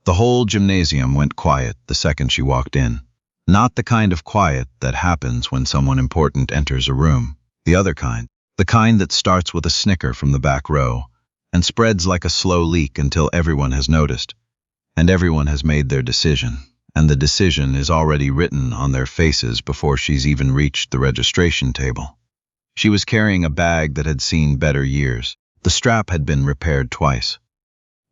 The whole gymnasium went quiet the second she walked in. Not the kind of quiet that happens when someone important enters a room. The other kind. The kind that starts with a snicker from the back row and spreads like a slow leak until everyone has noticed. And everyone has made their decision. And the decision is already written on their faces before she's even reached the registration table. She was carrying a bag that had seen better years. The strap had been repaired twice.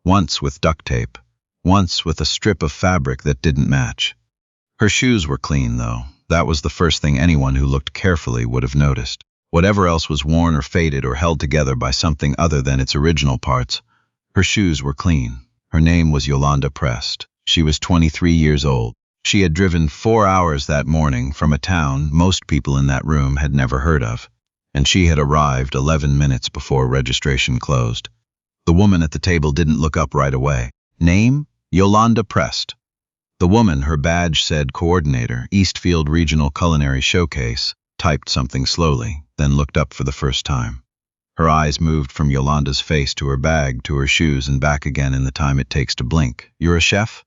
Once with duct tape, once with a strip of fabric that didn't match. Her shoes were clean, though. That was the first thing anyone who looked carefully would have noticed. Whatever else was worn or faded or held together by something other than its original parts, her shoes were clean. Her name was Yolanda Prest. She was 23 years old. She had driven 4 hours that morning from a town most people in that room had never heard of, and she had arrived 11 minutes before registration closed. The woman at the table didn't look up right away. Name? Yolanda Prest. The woman, her badge said Coordinator, Eastfield Regional Culinary Showcase, typed something slowly, then looked up for the first time. Her eyes moved from Yolanda's face to her bag, to her shoes, and back again in the time it takes to blink. You're a chef?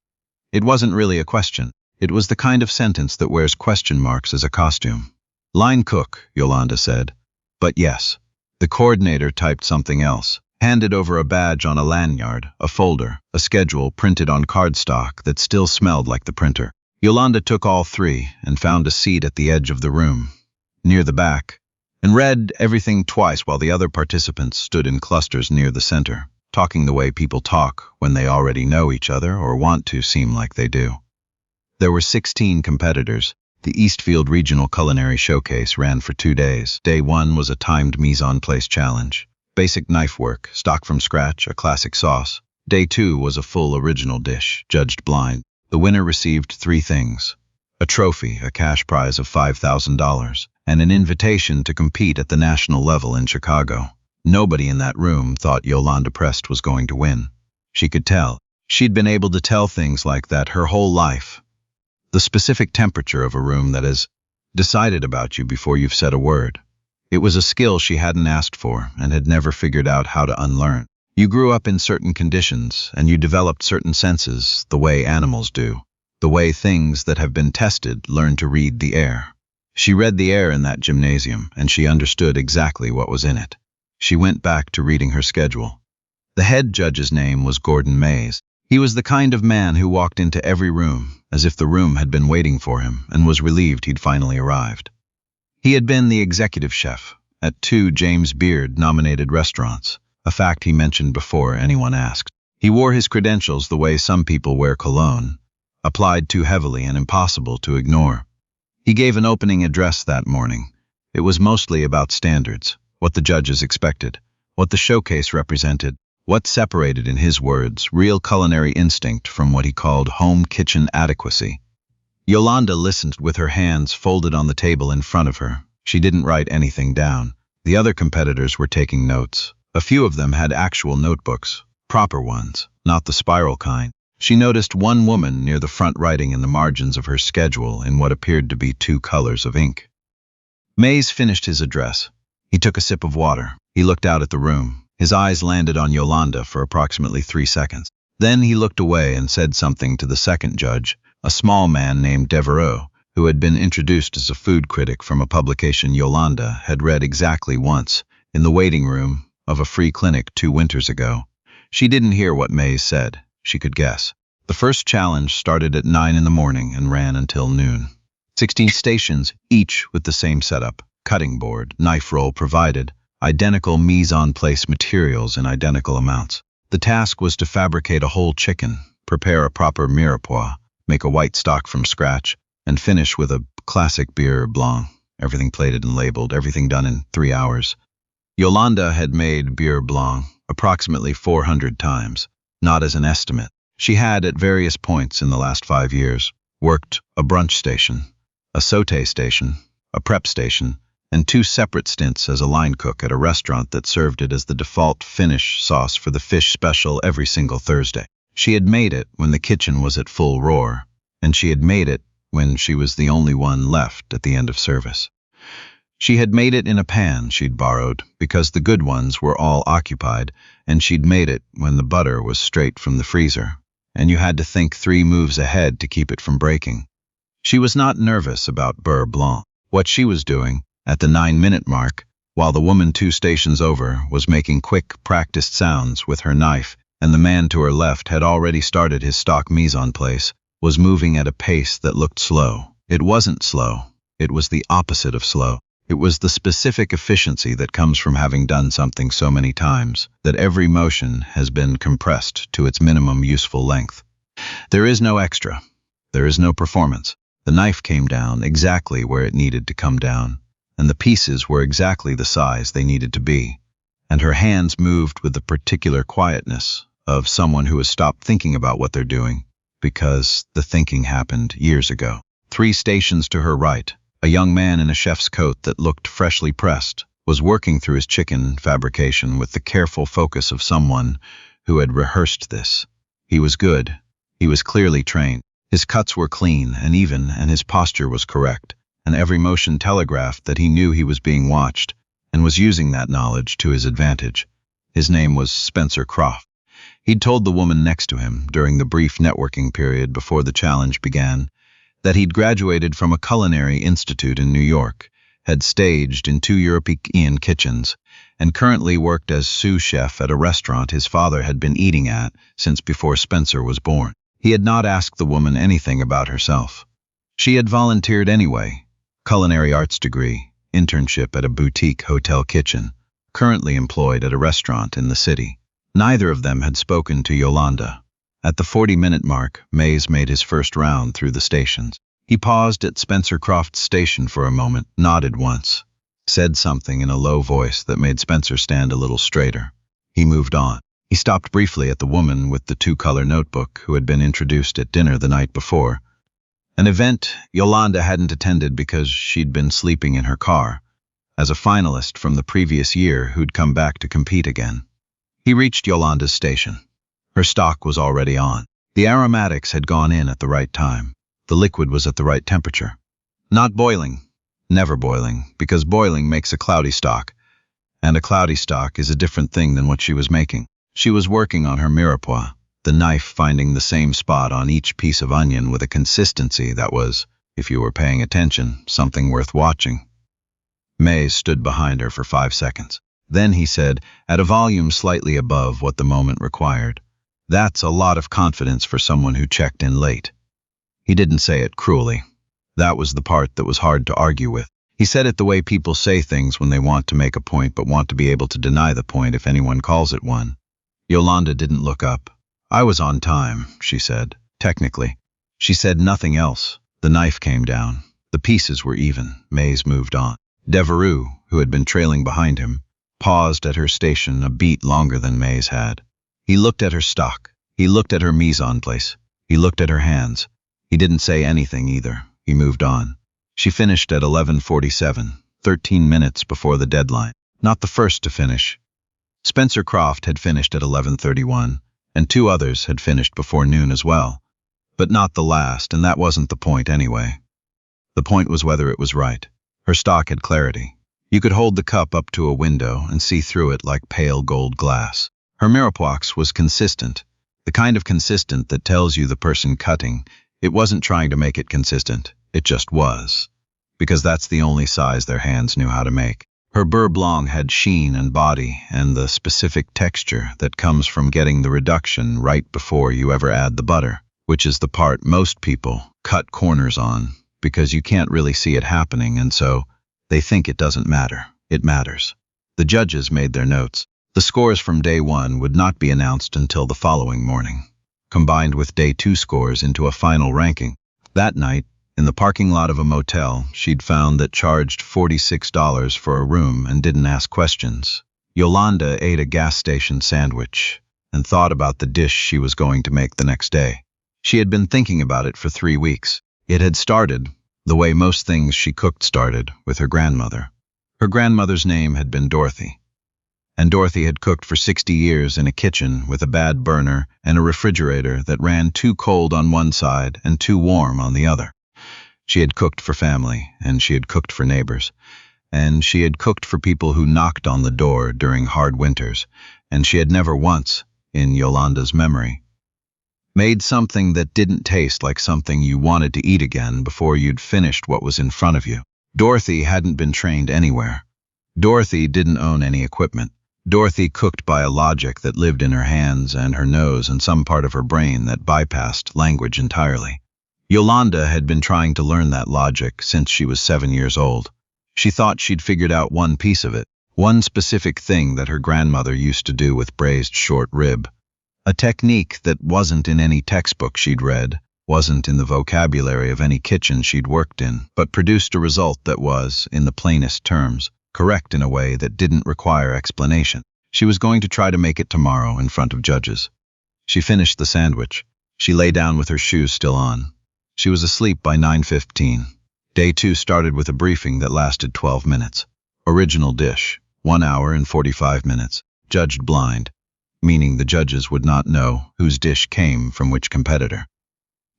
It wasn't really a question. It was the kind of sentence that wears question marks as a costume. Line cook, Yolanda said. But yes. The coordinator typed something else, handed over a badge on a lanyard, a folder, a schedule printed on cardstock that still smelled like the printer. Yolanda took all three and found a seat at the edge of the room, near the back, and read everything twice while the other participants stood in clusters near the center, talking the way people talk when they already know each other or want to seem like they do. There were 16 competitors. The Eastfield Regional Culinary Showcase ran for 2 days. Day 1 was a timed mise-en-place challenge. Basic knife work, stock from scratch, a classic sauce. Day 2 was a full original dish, judged blind. The winner received 3 things: a trophy, a cash prize of $5,000, and an invitation to compete at the national level in Chicago. Nobody in that room thought Yolanda Prest was going to win. She could tell. She'd been able to tell things like that her whole life. The specific temperature of a room that has decided about you before you've said a word. It was a skill she hadn't asked for and had never figured out how to unlearn. You grew up in certain conditions and you developed certain senses the way animals do, the way things that have been tested learn to read the air. She read the air in that gymnasium and she understood exactly what was in it. She went back to reading her schedule. The head judge's name was Gordon Mays. He was the kind of man who walked into every room as if the room had been waiting for him and was relieved he'd finally arrived. He had been the executive chef at 2 James Beard-nominated restaurants, a fact he mentioned before anyone asked. He wore his credentials the way some people wear cologne, applied too heavily and impossible to ignore. He gave an opening address that morning. It was mostly about standards, what the judges expected, what the showcase represented, what separated, in his words, real culinary instinct from what he called home kitchen adequacy. Yolanda listened with her hands folded on the table in front of her. She didn't write anything down. The other competitors were taking notes. A few of them had actual notebooks, proper ones, not the spiral kind. She noticed one woman near the front writing in the margins of her schedule in what appeared to be 2 colors of ink. Mays finished his address. He took a sip of water. He looked out at the room. His eyes landed on Yolanda for approximately 3 seconds. Then he looked away and said something to the second judge, a small man named Devereaux, who had been introduced as a food critic from a publication Yolanda had read exactly once, in the waiting room of a free clinic 2 winters ago. She didn't hear what Mays said. She could guess. The first challenge started at 9 in the morning and ran until noon. 16 stations, each with the same setup, cutting board, knife roll provided, identical mise-en-place materials in identical amounts. The task was to fabricate a whole chicken, prepare a proper mirepoix, make a white stock from scratch, and finish with a classic beer blanc, everything plated and labeled, everything done in 3 hours. Yolanda had made beer blanc approximately 400 times, not as an estimate. She had, at various points in the last 5 years, worked a brunch station, a sauté station, a prep station, and 2 separate stints as a line cook at a restaurant that served it as the default finish sauce for the fish special every single Thursday. She had made it when the kitchen was at full roar, and she had made it when she was the only one left at the end of service. She had made it in a pan she'd borrowed because the good ones were all occupied, and she'd made it when the butter was straight from the freezer, and you had to think 3 moves ahead to keep it from breaking. She was not nervous about Beurre Blanc. What she was doing, at the 9-minute mark, while the woman 2 stations over was making quick, practiced sounds with her knife, and the man to her left had already started his stock mise en place, was moving at a pace that looked slow. It wasn't slow. It was the opposite of slow. It was the specific efficiency that comes from having done something so many times, that every motion has been compressed to its minimum useful length. There is no extra. There is no performance. The knife came down exactly where it needed to come down, and the pieces were exactly the size they needed to be, and her hands moved with the particular quietness of someone who has stopped thinking about what they're doing, because the thinking happened years ago. 3 stations to her right, a young man in a chef's coat that looked freshly pressed was working through his chicken fabrication with the careful focus of someone who had rehearsed this. He was good. He was clearly trained. His cuts were clean and even, and his posture was correct, and every motion telegraphed that he knew he was being watched and was using that knowledge to his advantage. His name was Spencer Croft. He'd told the woman next to him during the brief networking period before the challenge began that he'd graduated from a culinary institute in New York, had staged in 2 European kitchens, and currently worked as sous chef at a restaurant his father had been eating at since before Spencer was born. He had not asked the woman anything about herself. She had volunteered anyway. Culinary arts degree, internship at a boutique hotel kitchen, currently employed at a restaurant in the city. Neither of them had spoken to Yolanda. At the 40-minute mark, Mays made his first round through the stations. He paused at Spencer Croft's station for a moment, nodded once, said something in a low voice that made Spencer stand a little straighter. He moved on. He stopped briefly at the woman with the 2-color notebook who had been introduced at dinner the night before, an event Yolanda hadn't attended because she'd been sleeping in her car, as a finalist from the previous year who'd come back to compete again. He reached Yolanda's station. Her stock was already on. The aromatics had gone in at the right time. The liquid was at the right temperature. Not boiling. Never boiling, because boiling makes a cloudy stock, and a cloudy stock is a different thing than what she was making. She was working on her mirepoix, the knife finding the same spot on each piece of onion with a consistency that was, if you were paying attention, something worth watching. Mays stood behind her for 5 seconds. Then he said, at a volume slightly above what the moment required, "That's a lot of confidence for someone who checked in late." He didn't say it cruelly. That was the part that was hard to argue with. He said it the way people say things when they want to make a point but want to be able to deny the point if anyone calls it one. Yolanda didn't look up. "I was on time," she said, technically. She said nothing else. The knife came down. The pieces were even. Mays moved on. Devereux, who had been trailing behind him, paused at her station a beat longer than Mays had. He looked at her stock. He looked at her mise en place. He looked at her hands. He didn't say anything either. He moved on. She finished at 11:47, 13 minutes before the deadline. Not the first to finish. Spencer Croft had finished at 11:31, and 2 others had finished before noon as well. But not the last, and that wasn't the point anyway. The point was whether it was right. Her stock had clarity. You could hold the cup up to a window and see through it like pale gold glass. Her mirepoix was consistent, the kind of consistent that tells you the person cutting, it wasn't trying to make it consistent, it just was. Because that's the only size their hands knew how to make. Her beurre blanc had sheen and body and the specific texture that comes from getting the reduction right before you ever add the butter, which is the part most people cut corners on because you can't really see it happening, and so they think it doesn't matter. It matters. The judges made their notes. The scores from day 1 would not be announced until the following morning, combined with day 2 scores into a final ranking. That night, in the parking lot of a motel, she'd found that charged $46 for a room and didn't ask questions. Yolanda ate a gas station sandwich and thought about the dish she was going to make the next day. She had been thinking about it for 3 weeks. It had started, the way most things she cooked started, with her grandmother. Her grandmother's name had been Dorothy, and Dorothy had cooked for 60 years in a kitchen with a bad burner and a refrigerator that ran too cold on one side and too warm on the other. She had cooked for family, and she had cooked for neighbors, and she had cooked for people who knocked on the door during hard winters, and she had never once, in Yolanda's memory, Made something that didn't taste like something you wanted to eat again before you'd finished what was in front of you. Dorothy hadn't been trained anywhere. Dorothy didn't own any equipment. Dorothy cooked by a logic that lived in her hands and her nose and some part of her brain that bypassed language entirely. Yolanda had been trying to learn that logic since she was 7 years old. She thought she'd figured out one piece of it, one specific thing that her grandmother used to do with braised short rib. A technique that wasn't in any textbook she'd read, wasn't in the vocabulary of any kitchen she'd worked in, but produced a result that was, in the plainest terms, correct in a way that didn't require explanation. She was going to try to make it tomorrow in front of judges. She finished the sandwich. She lay down with her shoes still on. She was asleep by 9:15. Day 2 started with a briefing that lasted 12 minutes. Original dish, 1 hour and 45 minutes. Judged blind, meaning the judges would not know whose dish came from which competitor.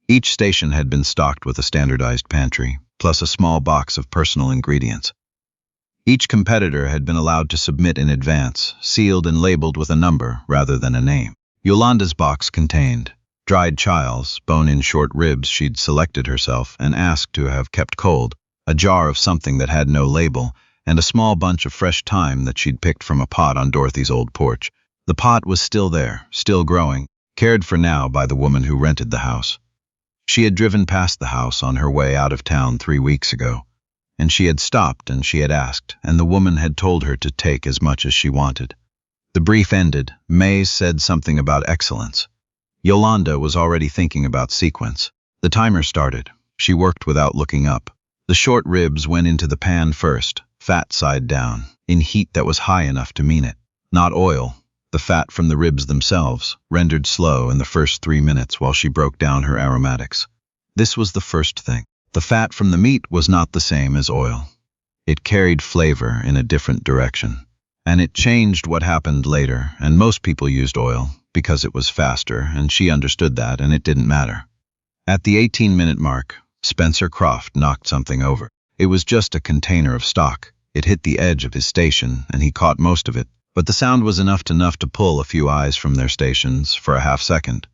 Each station had been stocked with a standardized pantry, plus a small box of personal ingredients. Each competitor had been allowed to submit in advance, sealed and labeled with a number rather than a name. Yolanda's box contained dried chiles, bone-in short ribs she'd selected herself and asked to have kept cold, a jar of something that had no label, and a small bunch of fresh thyme that she'd picked from a pot on Dorothy's old porch. The pot was still there, still growing, cared for now by the woman who rented the house. She had driven past the house on her way out of town 3 weeks ago, and she had stopped and she had asked, and the woman had told her to take as much as she wanted. The brief ended. Mays said something about excellence. Yolanda was already thinking about sequence. The timer started. She worked without looking up. The short ribs went into the pan first, fat side down, in heat that was high enough to mean it. Not oil. The fat from the ribs themselves, rendered slow in the first 3 minutes while she broke down her aromatics. This was the first thing. The fat from the meat was not the same as oil. It carried flavor in a different direction. And it changed what happened later, and most people used oil because it was faster, and she understood that, and it didn't matter. At the 18-minute mark, Spencer Croft knocked something over. It was just a container of stock. It hit the edge of his station, and he caught most of it. But the sound was enough to pull a few eyes from their stations for a half-second.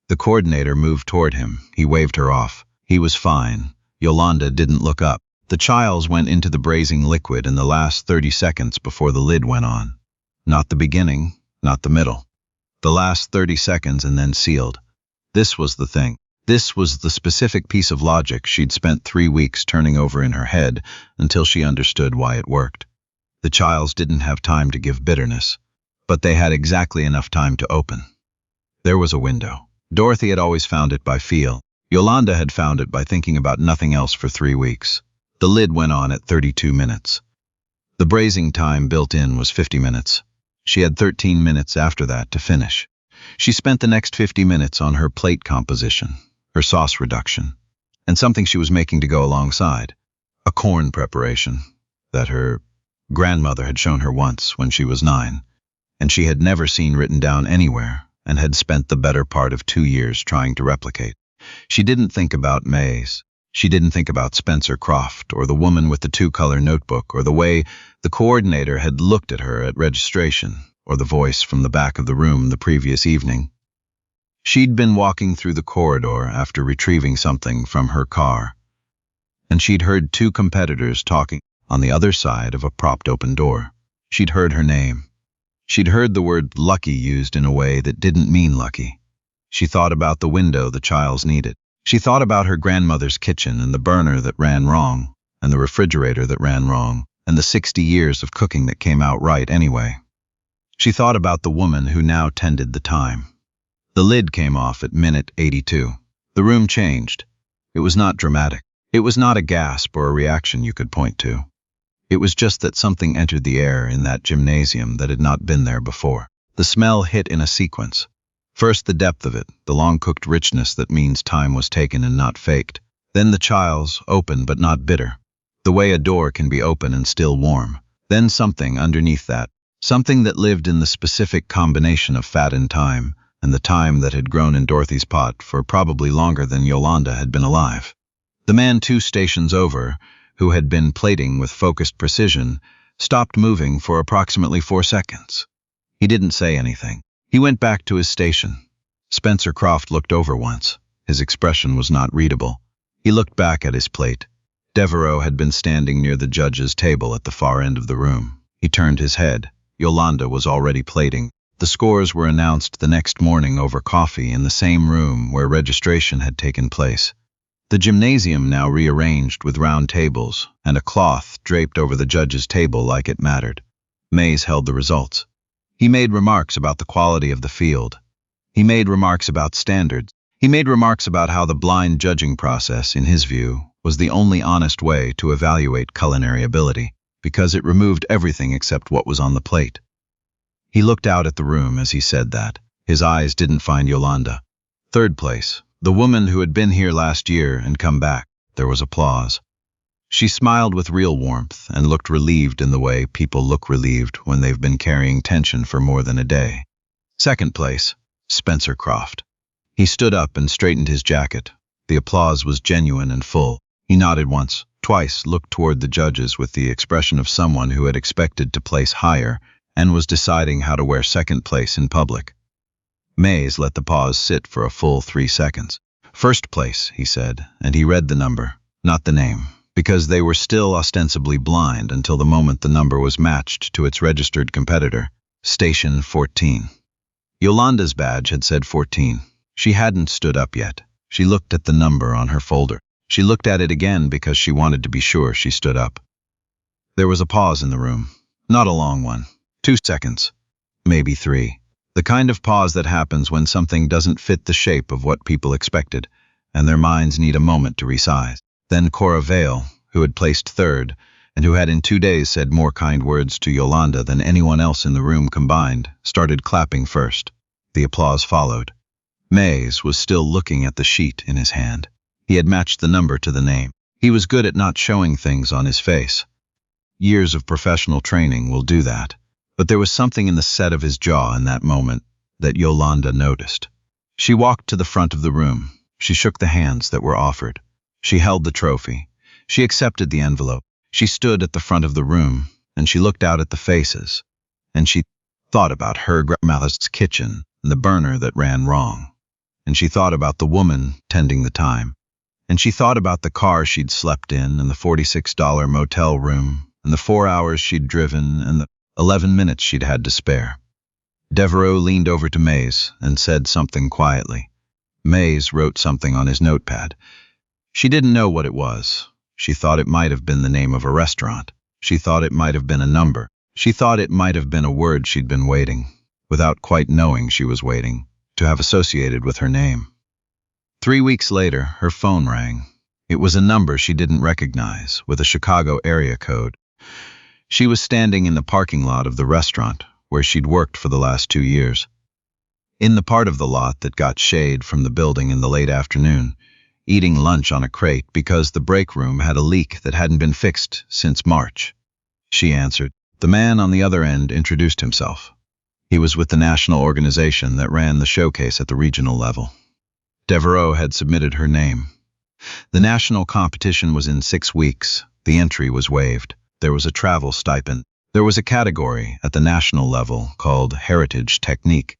The coordinator moved toward him. He waved her off. He was fine. Yolanda didn't look up. The chiles went into the braising liquid in the last 30 seconds before the lid went on. Not the beginning, not the middle. The last 30 seconds and then sealed. This was the thing. This was the specific piece of logic she'd spent 3 weeks turning over in her head until she understood why it worked. The chiles didn't have time to give bitterness, but they had exactly enough time to open. There was a window. Dorothy had always found it by feel. Yolanda had found it by thinking about nothing else for 3 weeks. The lid went on at 32 minutes. The braising time built in was 50 minutes. She had 13 minutes after that to finish. She spent the next 50 minutes on her plate composition, her sauce reduction, and something she was making to go alongside, a corn preparation that her grandmother had shown her once when she was 9, and she had never seen written down anywhere and had spent the better part of 2 years trying to replicate. She didn't think about Mays. She didn't think about Spencer Croft or the woman with the 2-color notebook or the way the coordinator had looked at her at registration or the voice from the back of the room the previous evening. She'd been walking through the corridor after retrieving something from her car, and she'd heard 2 competitors talking on the other side of a propped open door. She'd heard her name. She'd heard the word lucky used in a way that didn't mean lucky. She thought about the window the chiles needed. She thought about her grandmother's kitchen and the burner that ran wrong, and the refrigerator that ran wrong, and the 60 years of cooking that came out right anyway. She thought about the woman who now tended the time. The lid came off at minute 82. The room changed. It was not dramatic. It was not a gasp or a reaction you could point to. It was just that something entered the air in that gymnasium that had not been there before. The smell hit in a sequence. First the depth of it, the long-cooked richness that means time was taken and not faked. Then the chiles, open but not bitter. The way a door can be open and still warm. Then something underneath that. Something that lived in the specific combination of fat and time the time that had grown in Dorothy's pot for probably longer than Yolanda had been alive. The man 2 stations over, who had been plating with focused precision, stopped moving for approximately 4 seconds. He didn't say anything. He went back to his station. Spencer Croft looked over once. His expression was not readable. He looked back at his plate. Devereaux had been standing near the judge's table at the far end of the room. He turned his head. Yolanda was already plating. The scores were announced the next morning over coffee in the same room where registration had taken place. The gymnasium now rearranged with round tables, and a cloth draped over the judge's table like it mattered. Mays held the results. He made remarks about the quality of the field. He made remarks about standards. He made remarks about how the blind judging process, in his view, was the only honest way to evaluate culinary ability, because it removed everything except what was on the plate. He looked out at the room as he said that. His eyes didn't find Yolanda. Third place, the woman who had been here last year and come back. There was applause. She smiled with real warmth and looked relieved in the way people look relieved when they've been carrying tension for more than a day. Second place, Spencer Croft. He stood up and straightened his jacket. The applause was genuine and full. He nodded once, twice, looked toward the judges with the expression of someone who had expected to place higher and was deciding how to wear second place in public. Mays let the pause sit for a full 3 seconds. First place, he said, and he read the number, not the name, because they were still ostensibly blind until the moment the number was matched to its registered competitor, Station 14. Yolanda's badge had said 14. She hadn't stood up yet. She looked at the number on her folder. She looked at it again because she wanted to be sure she stood up. There was a pause in the room. Not a long one. 2 seconds. Maybe 3. The kind of pause that happens when something doesn't fit the shape of what people expected, and their minds need a moment to resize. Then Cora Vale, who had placed third, and who had in 2 days said more kind words to Yolanda than anyone else in the room combined, started clapping first. The applause followed. Mays was still looking at the sheet in his hand. He had matched the number to the name. He was good at not showing things on his face. Years of professional training will do that. But there was something in the set of his jaw in that moment that Yolanda noticed. She walked to the front of the room. She shook the hands that were offered. She held the trophy. She accepted the envelope. She stood at the front of the room, and she looked out at the faces. And she thought about her grandmother's kitchen and the burner that ran wrong. And she thought about the woman tending the time. And she thought about the car she'd slept in and the $46 motel room and the 4 hours she'd driven and the 11 minutes she'd had to spare. Devereaux leaned over to Mays and said something quietly. Mays wrote something on his notepad. She didn't know what it was. She thought it might have been the name of a restaurant. She thought it might have been a number. She thought it might have been a word she'd been waiting, without quite knowing she was waiting, to have associated with her name. 3 weeks later, her phone rang. It was a number she didn't recognize, with a Chicago area code. She was standing in the parking lot of the restaurant where she'd worked for the last 2 years. In the part of the lot that got shade from the building in the late afternoon, eating lunch on a crate because the break room had a leak that hadn't been fixed since March. She answered. The man on the other end introduced himself. He was with the national organization that ran the showcase at the regional level. Devereaux had submitted her name. The national competition was in 6 weeks. The entry was waived. There was a travel stipend. There was a category at the national level called Heritage Technique.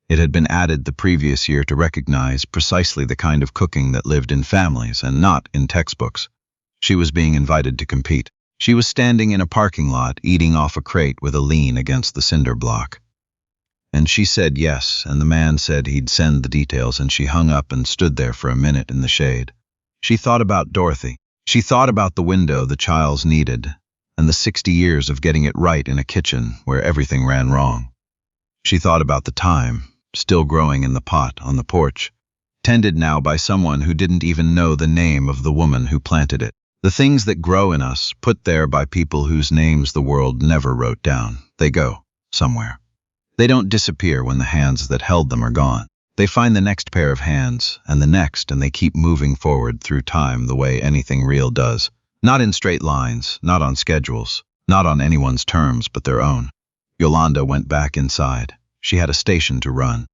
It had been added the previous year to recognize precisely the kind of cooking that lived in families and not in textbooks. She was being invited to compete. She was standing in a parking lot eating off a crate with a lean against the cinder block. And she said yes, and the man said he'd send the details, and she hung up and stood there for a minute in the shade. She thought about Dorothy. She thought about the window the Childs needed, and the 60 years of getting it right in a kitchen where everything ran wrong. She thought about the thyme, still growing in the pot on the porch, tended now by someone who didn't even know the name of the woman who planted it. The things that grow in us, put there by people whose names the world never wrote down, they go somewhere. They don't disappear when the hands that held them are gone. They find the next pair of hands, and the next, and they keep moving forward through time the way anything real does. Not in straight lines, not on schedules, not on anyone's terms but their own. Yolanda went back inside. She had a station to run.